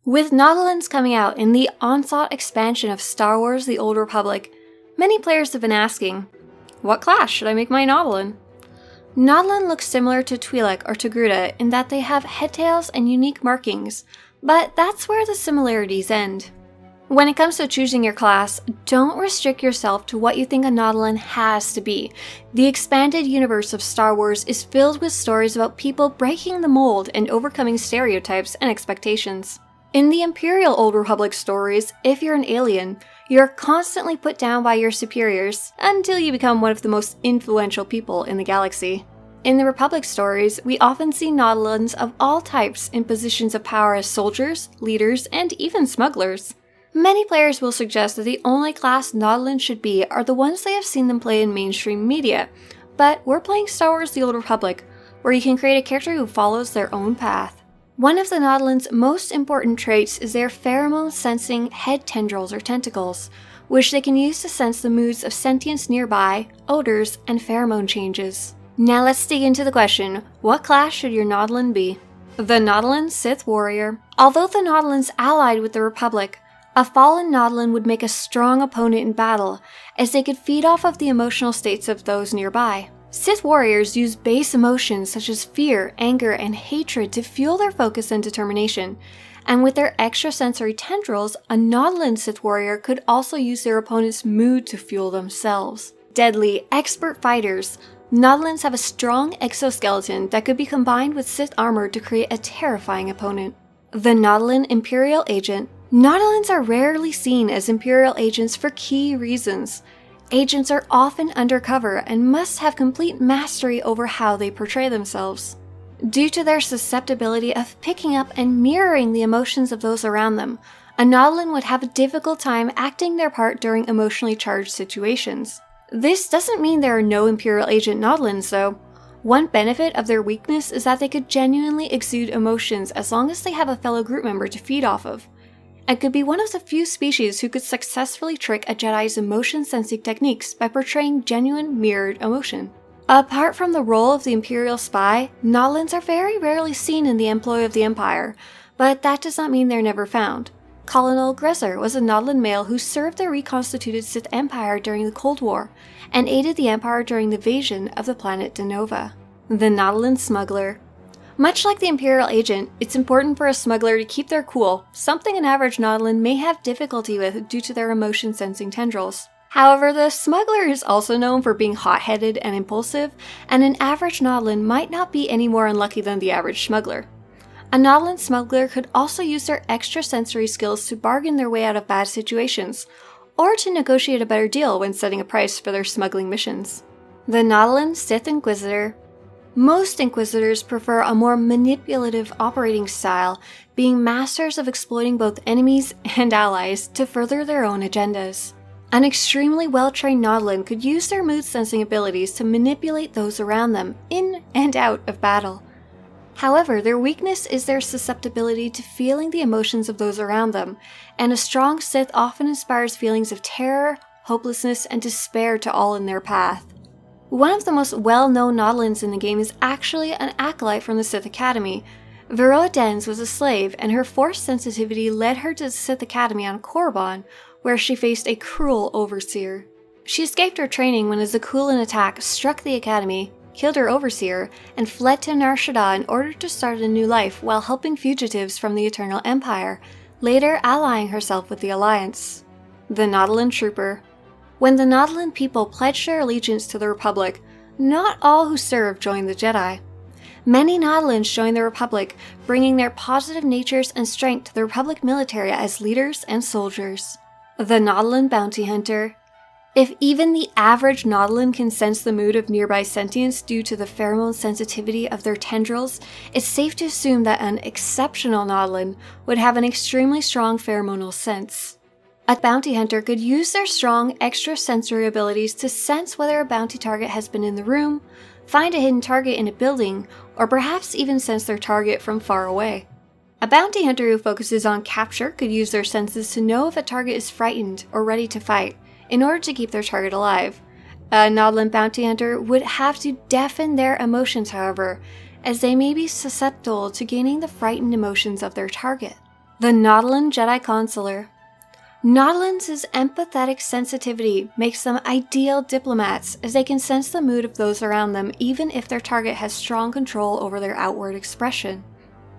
With Nautolans coming out in the Onslaught expansion of Star Wars The Old Republic, many players have been asking, what class should I make my Nautolan? Nautolan looks similar to Twi'lek or Togruta in that they have headtails and unique markings, but that's where the similarities end. When it comes to choosing your class, don't restrict yourself to what you think a Nautolan has to be. The expanded universe of Star Wars is filled with stories about people breaking the mold and overcoming stereotypes and expectations. In the Imperial Old Republic stories, if you're an alien, you're constantly put down by your superiors until you become one of the most influential people in the galaxy. In the Republic stories, we often see Nautolans of all types in positions of power as soldiers, leaders, and even smugglers. Many players will suggest that the only class Nautolans should be are the ones they have seen them play in mainstream media, but we're playing Star Wars The Old Republic, where you can create a character who follows their own path. One of the Nautolans' most important traits is their pheromone-sensing head tendrils or tentacles, which they can use to sense the moods of sentience nearby, odors, and pheromone changes. Now let's dig into the question, what class should your Nautolan be? The Nautolan Sith Warrior. Although the Nautolans allied with the Republic, a fallen Nautolan would make a strong opponent in battle, as they could feed off of the emotional states of those nearby. Sith warriors use base emotions such as fear, anger, and hatred to fuel their focus and determination, and with their extrasensory tendrils, a Nautolan Sith warrior could also use their opponent's mood to fuel themselves. Deadly, expert fighters, Nautolans have a strong exoskeleton that could be combined with Sith armor to create a terrifying opponent. The Nautolan Imperial Agent. Nautolans are rarely seen as Imperial Agents for key reasons. Agents are often undercover and must have complete mastery over how they portray themselves. Due to their susceptibility of picking up and mirroring the emotions of those around them, a Nautolan would have a difficult time acting their part during emotionally charged situations. This doesn't mean there are no Imperial Agent Nautolans though. One benefit of their weakness is that they could genuinely exude emotions as long as they have a fellow group member to feed off of, and could be one of the few species who could successfully trick a Jedi's emotion-sensing techniques by portraying genuine mirrored emotion. Apart from the role of the Imperial spy, Nautolans are very rarely seen in the employ of the Empire, but that does not mean they're never found. Colonel Gresser was a Nautolan male who served the reconstituted Sith Empire during the Cold War, and aided the Empire during the invasion of the planet Denova. The Nautolan Smuggler. Much like the Imperial Agent, it's important for a smuggler to keep their cool, something an average Nautolan may have difficulty with due to their emotion-sensing tendrils. However, the smuggler is also known for being hot-headed and impulsive, and an average Nautolan might not be any more unlucky than the average smuggler. A Nautolan smuggler could also use their extrasensory skills to bargain their way out of bad situations, or to negotiate a better deal when setting a price for their smuggling missions. The Nautolan Sith Inquisitor. Most Inquisitors prefer a more manipulative operating style, being masters of exploiting both enemies and allies to further their own agendas. An extremely well-trained Nautolan could use their mood-sensing abilities to manipulate those around them in and out of battle. However, their weakness is their susceptibility to feeling the emotions of those around them, and a strong Sith often inspires feelings of terror, hopelessness, and despair to all in their path. One of the most well-known Nautolans in the game is actually an acolyte from the Sith Academy. Veroa Dens was a slave, and her force sensitivity led her to the Sith Academy on Korriban, where she faced a cruel overseer. She escaped her training when a Zakuulan attack struck the Academy, killed her overseer, and fled to Nar Shaddaa in order to start a new life while helping fugitives from the Eternal Empire, later allying herself with the Alliance. The Nautolan Trooper. When the Nautolan people pledged their allegiance to the Republic, not all who served joined the Jedi. Many Nautolans joined the Republic, bringing their positive natures and strength to the Republic military as leaders and soldiers. The Nautolan Bounty Hunter. If even the average Nautolan can sense the mood of nearby sentients due to the pheromone sensitivity of their tendrils, it's safe to assume that an exceptional Nautolan would have an extremely strong pheromonal sense. A bounty hunter could use their strong extrasensory abilities to sense whether a bounty target has been in the room, find a hidden target in a building, or perhaps even sense their target from far away. A bounty hunter who focuses on capture could use their senses to know if a target is frightened or ready to fight, in order to keep their target alive. A Nautolan bounty hunter would have to deafen their emotions, however, as they may be susceptible to gaining the frightened emotions of their target. The Nautolan Jedi Consular. Nautolans' empathetic sensitivity makes them ideal diplomats, as they can sense the mood of those around them even if their target has strong control over their outward expression.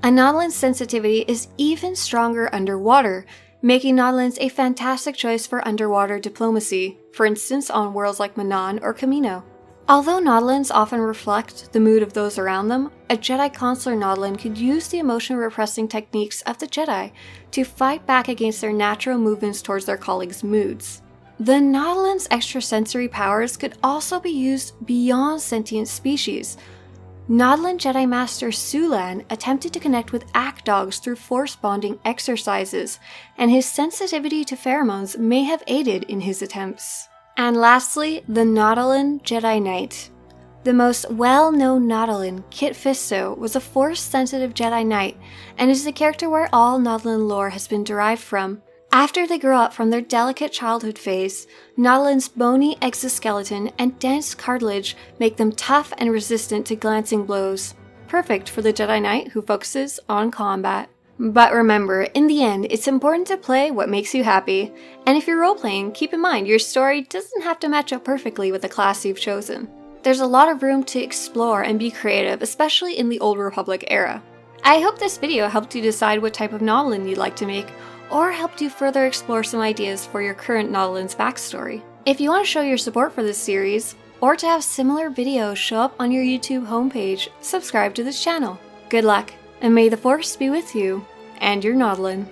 A Nautolan's sensitivity is even stronger underwater, making Nautolans a fantastic choice for underwater diplomacy, for instance on worlds like Manan or Kamino. Although Nautolans often reflect the mood of those around them, a Jedi Consular Nautolan could use the emotion-repressing techniques of the Jedi to fight back against their natural movements towards their colleagues' moods. The Nautolan's extrasensory powers could also be used beyond sentient species. Nautolan Jedi Master Sulan attempted to connect with act dogs through force bonding exercises, and his sensitivity to pheromones may have aided in his attempts. And lastly, the Nautolan Jedi Knight. The most well-known Nautolan, Kit Fisto, was a Force-sensitive Jedi Knight, and is the character where all Nautolan lore has been derived from. After they grow up from their delicate childhood phase, Nautolan's bony exoskeleton and dense cartilage make them tough and resistant to glancing blows. Perfect for the Jedi Knight who focuses on combat. But remember, in the end, it's important to play what makes you happy, and if you're role-playing, keep in mind your story doesn't have to match up perfectly with the class you've chosen. There's a lot of room to explore and be creative, especially in the Old Republic era. I hope this video helped you decide what type of Nautolan you'd like to make, or helped you further explore some ideas for your current Nautolan's backstory. If you want to show your support for this series, or to have similar videos show up on your YouTube homepage, subscribe to this channel. Good luck! And may the Force be with you, and your Nautolan.